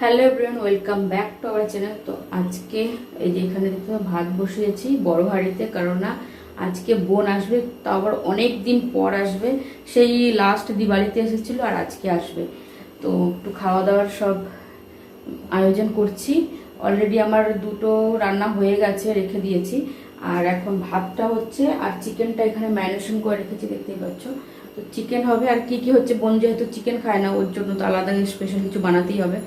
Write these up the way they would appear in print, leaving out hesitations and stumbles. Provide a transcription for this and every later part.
Hello everyone, welcome back to our channel. তো আজকে এই যে এখানে দেখতে ভাত বসিয়েছি বড় হাঁড়িতে, কারণ না আজকে বোন আসবে, তা আবার অনেক দিন পর আসবে। সেই লাস্ট দিওয়ালিতে এসেছিলো আর আজকে আসবে। তো একটু খাওয়া দাওয়ার সব আয়োজন করছি। অলরেডি আমার দুটো রান্না হয়ে গেছে, রেখে দিয়েছি। আর এখন ভাতটা হচ্ছে, আর চিকেনটা এখানে ম্যারিনেশন করে রেখেছি, দেখতেই পাচ্ছ। তো চিকেন হবে। আর কি কি হচ্ছে, বোন যেহেতু চিকেন খায় না, ওর জন্য তো আলাদা স্পেশাল কিছু বানাতেই হবে।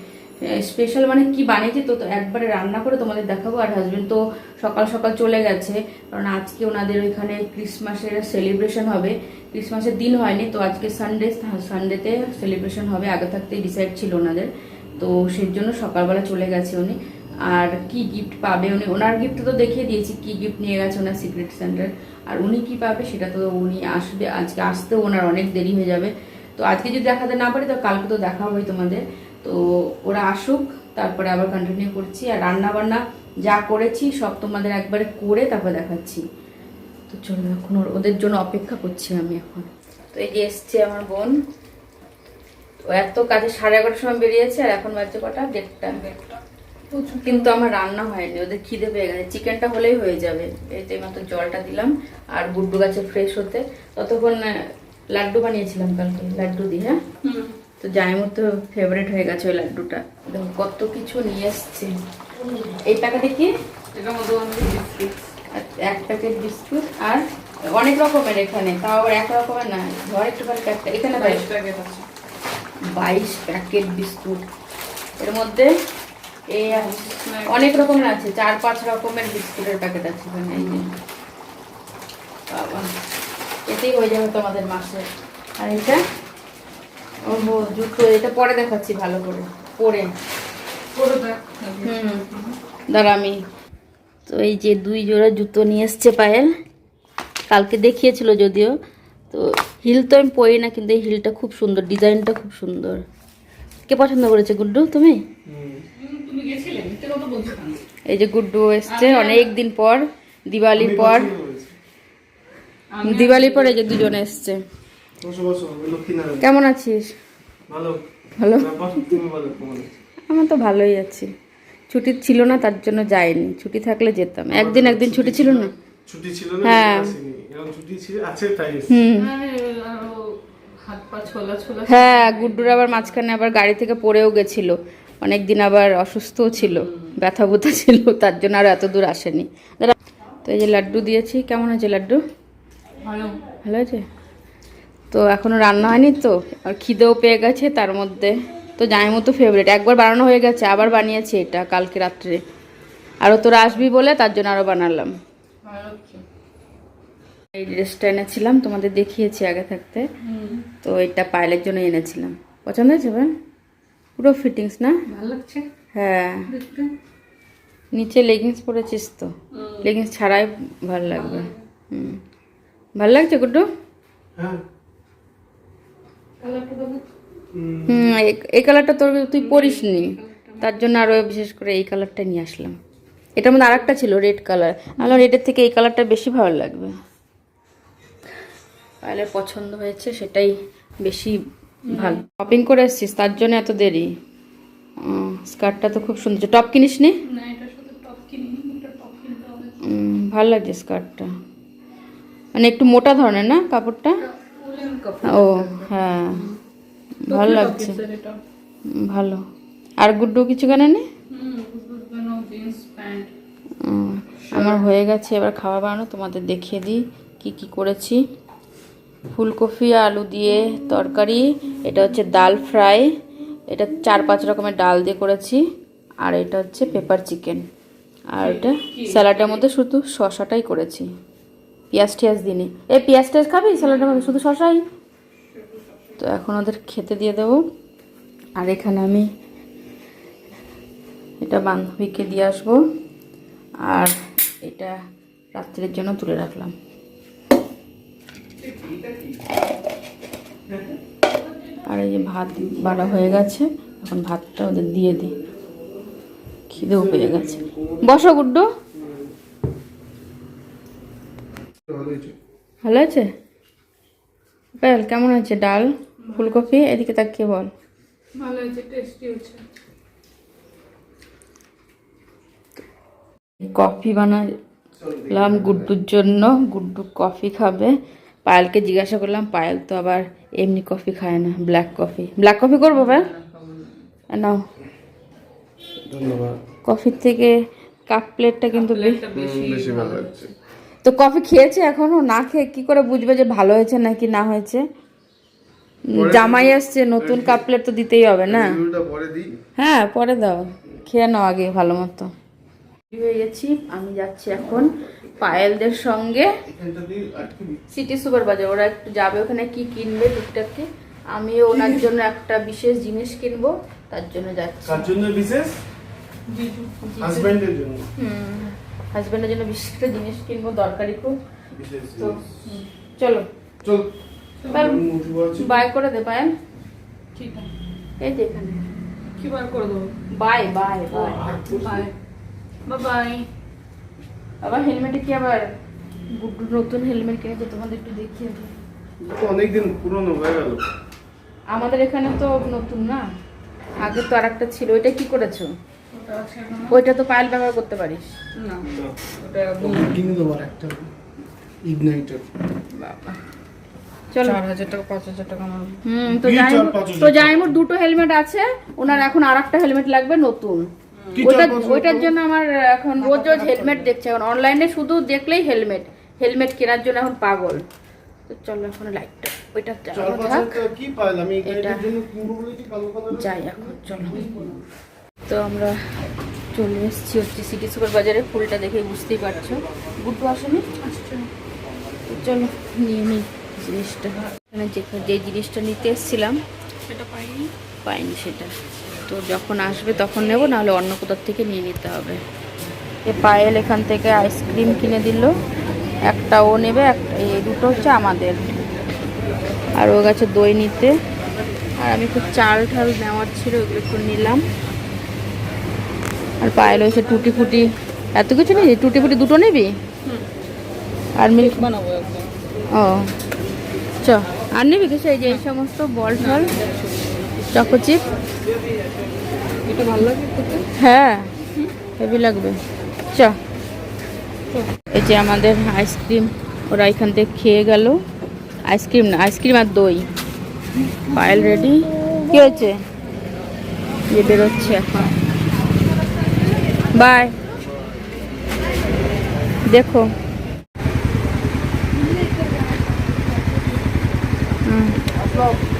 স্পেশাল মানে কি বানিয়েছি তো একবারে রান্না করে তোমাদের দেখাবো। আর হাজবেন্ড তো সকাল সকাল চলে গেছে, কারণ আজকে ওনাদের ওইখানে ক্রিসমাসের সেলিব্রেশন হবে। ক্রিসমাসের দিন হয়নি তো, আজকে সানডেতে সেলিব্রেশন হবে, আগে থাকতেই ডিসাইড ছিল ওনাদের। তো সেই জন্য সকালবেলা চলে গেছে উনি। আর কি গিফট পাবে উনি, ওনার গিফট তো দেখিয়ে দিয়েছি কি গিফট নিয়ে গেছে ওনার সিক্রেট সেন্টার। আর উনি কি পাবে সেটা তো উনি আসবে, আজকে আসতেও ওনার অনেক দেরি হয়ে যাবে। তো আজকে যদি দেখাতে না পারি তো কালকে তো দেখা হবে তোমাদের। তো ওরা আসুক, তারপরে আবার কন্টিনিউ করছি। আর রান্না বান্না যা করেছি সব তোমাদের একবারে করে তারপর দেখাচ্ছি। তো চলো, এখন ওদের জন্য অপেক্ষা করছি আমি এখন। তো এই যে এসছে আমার বোন, ও এত কাজে 11:30 সময় বেরিয়েছে, আর এখন বাজছে কটা, 1:30। কিন্তু আমার রান্না হয়নি, ওদের খিদে পেয়ে গেছে। চিকেনটা হলেই হয়ে যাবে। এই যে মাত্র জলটা দিলাম আর গুড্ডু গাছে ফ্রেশ হতে। ততক্ষণ লাড্ডু বানিয়েছিলাম কালকে, লাড্ডু দিয়ে। হ্যাঁ, তো জাইমুর তো ফেভারিট হয়ে গেছে ওই লাড্ডুটা। দেখো কত কিছু নিয়ে এসছে। এই প্যাকেটে কি, এক প্যাকেট বিস্কুট আর অনেক রকমের, এখানে তাও আবার এক রকমের না, ধর একটুখানি প্যাকেট, এখানে 22 প্যাকেট আছে। 22 প্যাকেট বিস্কুট, এর মধ্যে এই অনেক রকমের আছে, 4-5 রকমের বিস্কুটের প্যাকেট আছে এখানে। এই যে বাবা, এতেই হয়ে যাবে তোমাদের মাসে। আর এটা ওহো জুতো, এটা পরে দেখাচ্ছি ভালো করে পরে। দাঁড়া আমি। তো এই যে 2 জোড়া জুতো নিয়ে এসছে পায়েল, কালকে দেখিয়েছিল যদিও। তো হিল তো আমি পরি না, কিন্তু এই হিলটা খুব সুন্দর, ডিজাইনটা খুব সুন্দর। কে পছন্দ করেছে, গুড্ডু তুমি? এই যে গুড্ডু এসছে অনেক দিন পর, দিওয়ালির পর। দিওয়ালির পর এই যে দুজনে এসছে। কেমন আছিস? ভালো। আমার তো ভালোই আছি। ছুটি ছিল না তার জন্য যাইনি, ছুটি থাকলে যেতাম। একদিন ছুটি ছিল না, ছুটি ছিল না। হ্যাঁ এখন ছুটি ছিল আছে তাই। হ্যাঁ, গুড্ডুর আবার মাঝখানে আবার গাড়ি থেকে পড়েও গেছিল অনেকদিন, আবার অসুস্থও ছিল, ব্যথা বুথা ছিল, তার জন্য আর এত দূর আসেনি। তো এই যে লাড্ডু দিয়েছি, কেমন হয়েছে লাড্ডু? ভালো হয়েছে। তো এখনো রান্না হয়নি তো, আর খিদেও পেয়ে গেছে তার মধ্যে। তো জামাইয়ের তো ফেভারিট, একবার বানানো হয়ে গেছে, আবার বানিয়েছি এটা কালকে রাত্রে। আরও তোরা আসবি বলে তার জন্য আরও বানালাম। এই ড্রেসটা এনেছিলাম, তোমাদের দেখিয়েছি আগে থাকতে। তো এটা পায়েলের জন্য এনেছিলাম। পছন্দ হয়েছে ভাই? পুরো ফিটিংস না? ভালো লাগছে। হ্যাঁ, নিচে লেগিংস পরেছিস তো, লেগিংস ছাড়াই ভালো লাগবে। ভালো লাগছে গুড্ডু? এই কালারটা তুই পরিস নি, তার জন্য আরো বিশেষ করে এই কালারটা নিয়ে আসলাম। এটার মধ্যে আরেকটা ছিল রেড কালার, আমার রেডের থেকে এই কালারটা বেশি ভালো লাগবে। পায়েলের পছন্দ হয়েছে সেটাই বেশি ভালো। শপিং করে এসছিস তার জন্য এত দেরি। স্কার্টটা তো খুব সুন্দর। টপ কিনিস নি? ভালো লাগছে স্কার্টটা, মানে একটু মোটা ধরনের না কাপড়টা? ও হ্যাঁ, ভালো লাগছে, ভালো। আর গুড্ডু কিছু কেনে নি? আমার হয়ে গেছে, এবার খাওয়া বানানো তোমাদের দেখিয়ে দিই কি কি করেছি। ফুলকপি আলু দিয়ে তরকারি, এটা হচ্ছে ডাল ফ্রাই, এটা 4-5 রকমের ডাল দিয়ে করেছি। আর এটা হচ্ছে পেপার চিকেন। আর এটা স্যালাডের মধ্যে শুধু শশাটাই করেছি, পেঁয়াজ টিয়াজ দিইনি। এই পেঁয়াজ টিয়াজ খাবি স্যালাডের মধ্যে, শুধু শশাই। তো এখন ওদের খেতে দিয়ে দেবো। আর এখানে আমি এটা বান্ধবীকে দিয়ে আসবো, আর এটা রাত্রের জন্য তুলে রাখলাম। আর এই যে ভাত বাড়া হয়ে গেছে, এখন ভাতটা ওদের দিয়ে দিই, খিদেও পেয়ে গেছে। বসো গুড্ডু। ভালো আছে পায়েল? কেমন হয়েছে ডাল ফুলকপি? এদিকে তাকিয়ে বল। ভালো হয়েছে, টেস্টি হয়েছে। কফি বানালাম গুড্ডুর জন্য, গুড্ডু কফি খাবে। পায়েলকে জিজ্ঞাসা করলাম, পায়েল তো আবার এমনি কফি খায় না, ব্ল্যাক কফি করবো ভাই? নাও, ধন্যবাদ। কফির থেকে কাপ প্লেটটা কিন্তু বেশি ভালো লাগছে। তো কফি খেয়েছে এখনো? না খেয়ে কি করে বুঝবে যে ভালো হয়েছে নাকি না হয়েছে? জামাই আসছে, নতুন কাপ প্লেট তো দিতেই হবে না? রিভিউটা পরে দিই। হ্যাঁ পরে দাও, খেয়ে নাও আগে ভালো মতো। হয়ে গেছি, আমি যাচ্ছি এখন পায়েলদের সঙ্গে এখানটা দিয়ে আটকে দিই। সিটি সুপার বাজার। ওরা একটু যাবে ওখানে, কি কিনবে টুকটাককে। আমিও ওনার জন্য একটা বিশেষ জিনিস কিনবো, তার জন্য যাচ্ছি। কার জন্য বিশেষ? হাজবেন্ডের জন্য। হাজবেন্ডের জন্য বিশেষ একটা জিনিস কিনবো, দরকারি খুব। বিশেষ তো চলো চল। বাই করে দে পায়েল। ঠিক আছে, এই যে এখানে কি বার করে দেবো? Bye bye bye bye bye. আবার হেলমেটে কি আবার গুড্ডু নতুন হেলমেট কিনেছে, তোমাদের একটু দেখিয়ে দিই। অনেকদিন পুরনো হয়ে গেল। আমাদের এখানে তো নতুন না, আগে তো আরেকটা ছিল। ওইটা কি করেছো? ওটা আছে এখন? ওইটা তো পায়েল ব্যবহার করতে পারিস। না, ওটা কিনে দেবো একটা ইগনাইটার। বাবা চলো। 4000 টাকা 5000 টাকা আমার। তো কি যাই 4-5 তো যাই মোট দুটো হেলমেট আছে ওনার, এখন আরেকটা হেলমেট লাগবে নতুন। কি ওইটা 4-5 ওইটার জন্য আমার এখন রোজ রোজ হেলমেট দেখছে, এখন অনলাইনে শুধু দেখলেই হেলমেট কেনার জন্য এখন পাগল। তো চলো এখন লাইটটা ওইটা জ্বালানো থাক। কি পাইল আমি এটা- ইগনাইটার জন্য কিনবো বলেছি কালো কালার। যাই এখন চলো। তো আমরা চলে এসেছি হচ্ছে সিটি সুপার বাজারে। ফুলটা দেখে বুঝতেই পারছো। গুড্ডু আসেনি? তো চলো নিয়ে নিই জিনিসটা। এখানে যে জিনিসটা নিতে এসেছিলাম সেটা পাইনি। পাইনি সেটা, তো যখন আসবে তখন নেব, নাহলে অন্য কোথাও থেকে নিয়ে নিতে হবে। এ পায়েল এখান থেকে আইসক্রিম কিনে দিল, একটা ও নেবে, একটা এই দুটো হচ্ছে আমাদের। আর ও গেছে দই নিতে, আর আমি একটু চাল ঠাল নেওয়ার ছিল, ওগুলো একটু নিলাম। আর পায়েল হয়েছে টুটি ফুটি, এত কিছু নিবি? টুটি ফুটি দুটো নিবি? আর মিল্ক বানাবো একদম। ও চ, আর নিবি কিছু? এই যে এই সমস্ত বল টল, চকোচিপ। এটা ভালো লাগে খেতে। হ্যাঁ হেভি লাগবে। চ, এই যে আমাদের আইসক্রিম, ওরা এখান থেকে খেয়ে গেল। আইসক্রিম না, আইসক্রিম আর দই। পায়েল রেডি। কি হয়েছে? যে বেরোচ্ছে এখন। বাই, দেখো।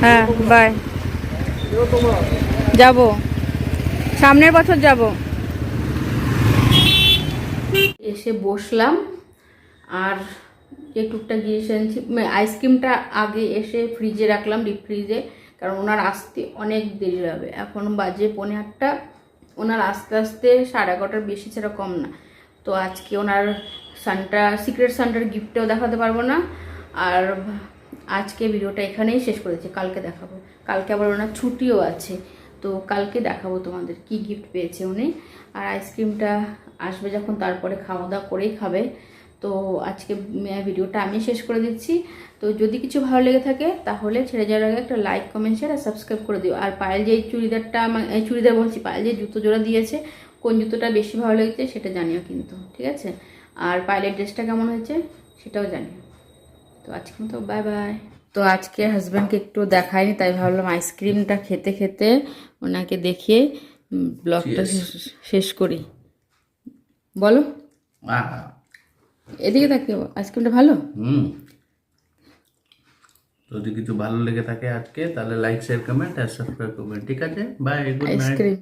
হ্যাঁ বাই, যাবো সামনের বছর যাব। এসে বসলাম, আর যে টুকটাক জিনিস এনেছি, আইসক্রিমটা আগে এসে ফ্রিজে রাখলাম, ডিপ ফ্রিজে, কারণ ওনার আসতে অনেক দেরি হবে। এখন বাজে 8:45, ওনার আস্তে আস্তে 11:30 বেশি ছাড়া কম না। তো আজকে ওনার সিক্রেট সান্টার গিফটটাও দেখাতে পারবো না। আর আজকে ভিডিওটা এখানেই শেষ করেছি, কালকে দেখাবো। কালকে আবার ওনার ছুটিও আছে, তো কালকে দেখাবো তোমাদের কি গিফট পেয়েছে উনি। আর আইসক্রিমটা আসবে যখন, তারপরে খাওয়া দাওয়া করেই খাবে। তো আজকে ভিডিওটা আমি শেষ করে দিচ্ছি। তো যদি কিছু ভালো লেগে থাকে তাহলে ছেড়ে যাওয়ার আগে একটা লাইক, কমেন্ট, শেয়ার আর সাবস্ক্রাইব করে দিও। আর পায়েল যে চুড়িদার বলছি, পায়েল যে জুতো জোড়া দিয়েছে, কোন জুতোটা বেশি ভালো লেগেছে সেটা জানিও কিন্তু, ঠিক আছে? আর পায়েলের ড্রেসটা কেমন হয়েছে সেটাও জানিও। তো আজকে মতো বাই বাই। তো আজকে হাজব্যান্ডকে একটু দেখায়নি, তাই ভাবলাম আইসক্রিমটা খেতে খেতে ওনাকে দেখিয়ে ব্লগটা শেষ করি। বলো, এদিকে দেখো, আইসক্রিমটা ভালো। যদি কিছু ভালো লেগে থাকে আজকে, তাহলে লাইক, শেয়ার, কমেন্ট আর সাবস্ক্রাইব করবেন। ঠিক আছে, বাই, গুড নাইট। আইসক্রিম